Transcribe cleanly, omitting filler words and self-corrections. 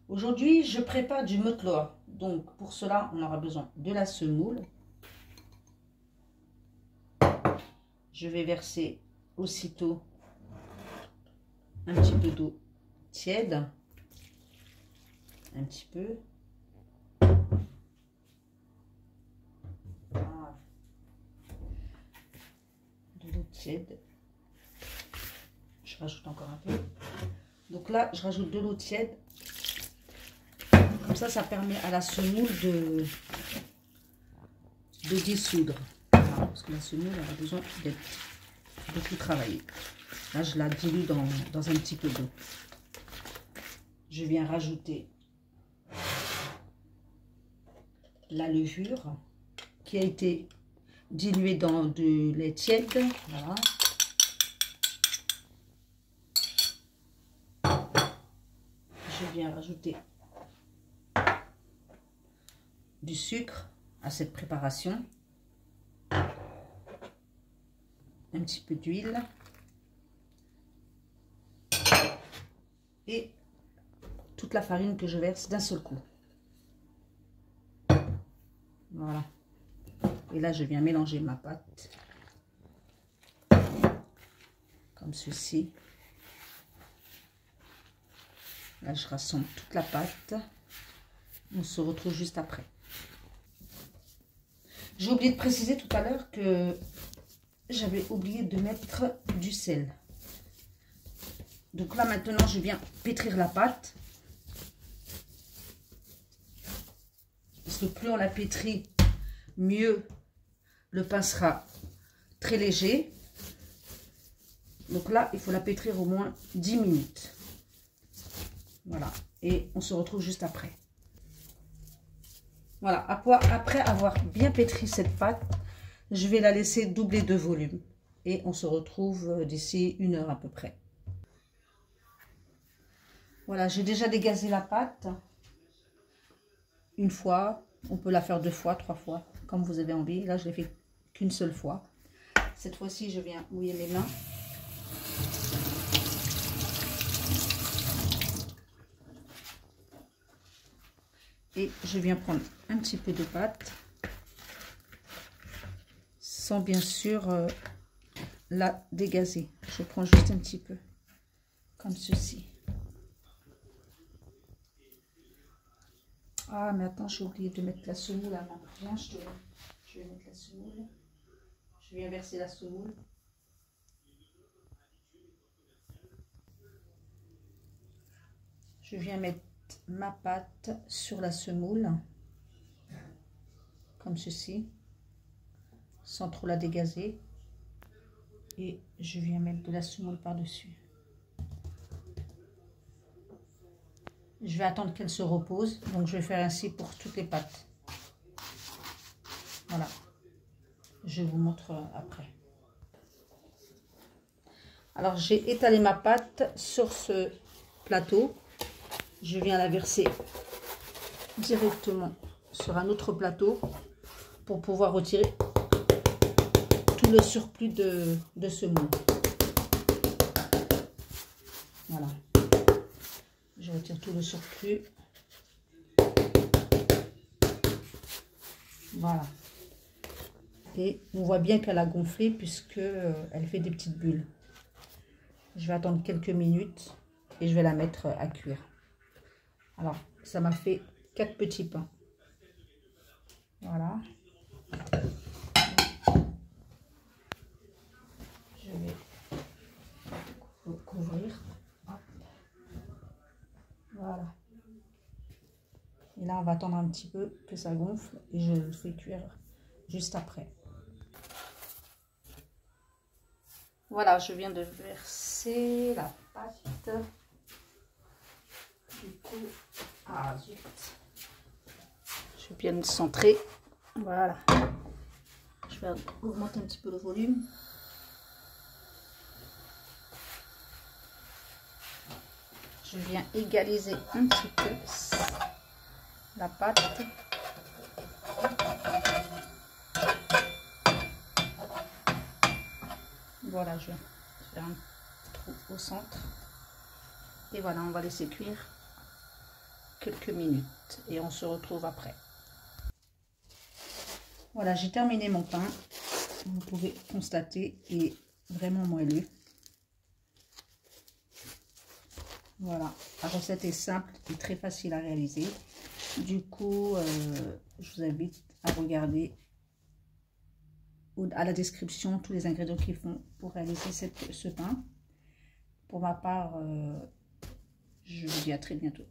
Aujourd'hui, je prépare du motloa. Donc, pour cela, on aura besoin de la semoule. Je vais verser aussitôt un petit peu d'eau tiède. Un petit peu. Voilà. De l'eau tiède. Je rajoute encore un peu. Donc là, je rajoute de l'eau tiède. Comme ça permet à la semoule de dissoudre. Voilà, parce que la semoule elle a besoin d'être beaucoup travaillée. Là, je la dilue dans un petit peu d'eau. Je viens rajouter la levure qui a été diluée dans de lait tiède. Voilà. Je viens rajouter du sucre à cette préparation. Un petit peu d'huile. Et toute la farine que je verse d'un seul coup. Voilà. Et là, je viens mélanger ma pâte. Comme ceci. Là, je rassemble toute la pâte. On se retrouve juste après. J'ai oublié de préciser tout à l'heure que j'avais oublié de mettre du sel. Donc là, maintenant, je viens pétrir la pâte. Parce que plus on la pétrit, mieux le pain sera très léger. Donc là, il faut la pétrir au moins 10 minutes. Voilà. Et on se retrouve juste après. Voilà. Après avoir bien pétri cette pâte, je vais la laisser doubler de volume. Et on se retrouve d'ici 1 heure à peu près. Voilà, j'ai déjà dégazé la pâte. Une fois, on peut la faire 2 fois, 3 fois, comme vous avez envie. Là, je l'ai fait qu'une seule fois. Cette fois-ci, je viens mouiller mes mains. Et je viens prendre un petit peu de pâte. Sans bien sûr la dégazer. Je prends juste un petit peu. Comme ceci. Ah, mais attends, j'ai oublié de mettre la semoule avant. Viens, je vais mettre la semoule. Je viens verser la semoule. Je viens mettre ma pâte sur la semoule. Comme ceci. Sans trop la dégazer. Et je viens mettre de la semoule par-dessus. Je vais attendre qu'elle se repose. Donc, je vais faire ainsi pour toutes les pâtes. Voilà. Je vous montre après. Alors, j'ai étalé ma pâte sur ce plateau. Je viens la verser directement sur un autre plateau pour pouvoir retirer tout le surplus de semoule. Voilà. Je retire tout le surplus. Voilà. Et on voit bien qu'elle a gonflé puisque elle fait des petites bulles. Je vais attendre quelques minutes et je vais la mettre à cuire. Alors, ça m'a fait 4 petits pains. Voilà. Je vais couvrir. Hop. Voilà. Et là, on va attendre un petit peu que ça gonfle et je le fais cuire juste après. Voilà, je viens de verser la pâte. Du coup, ah zut. Je vais bien le centrer. Voilà. Je vais augmenter un petit peu le volume. Je viens égaliser un petit peu la pâte. Voilà, je vais faire un trou au centre. Et voilà, on va laisser cuire quelques minutes et on se retrouve après. Voilà, j'ai terminé mon pain. Vous pouvez constater, il est vraiment moelleux. Voilà, la recette est simple et très facile à réaliser. Du coup, je vous invite à regarder à la description tous les ingrédients qu'il faut pour réaliser ce pain. Pour ma part, je vous dis à très bientôt.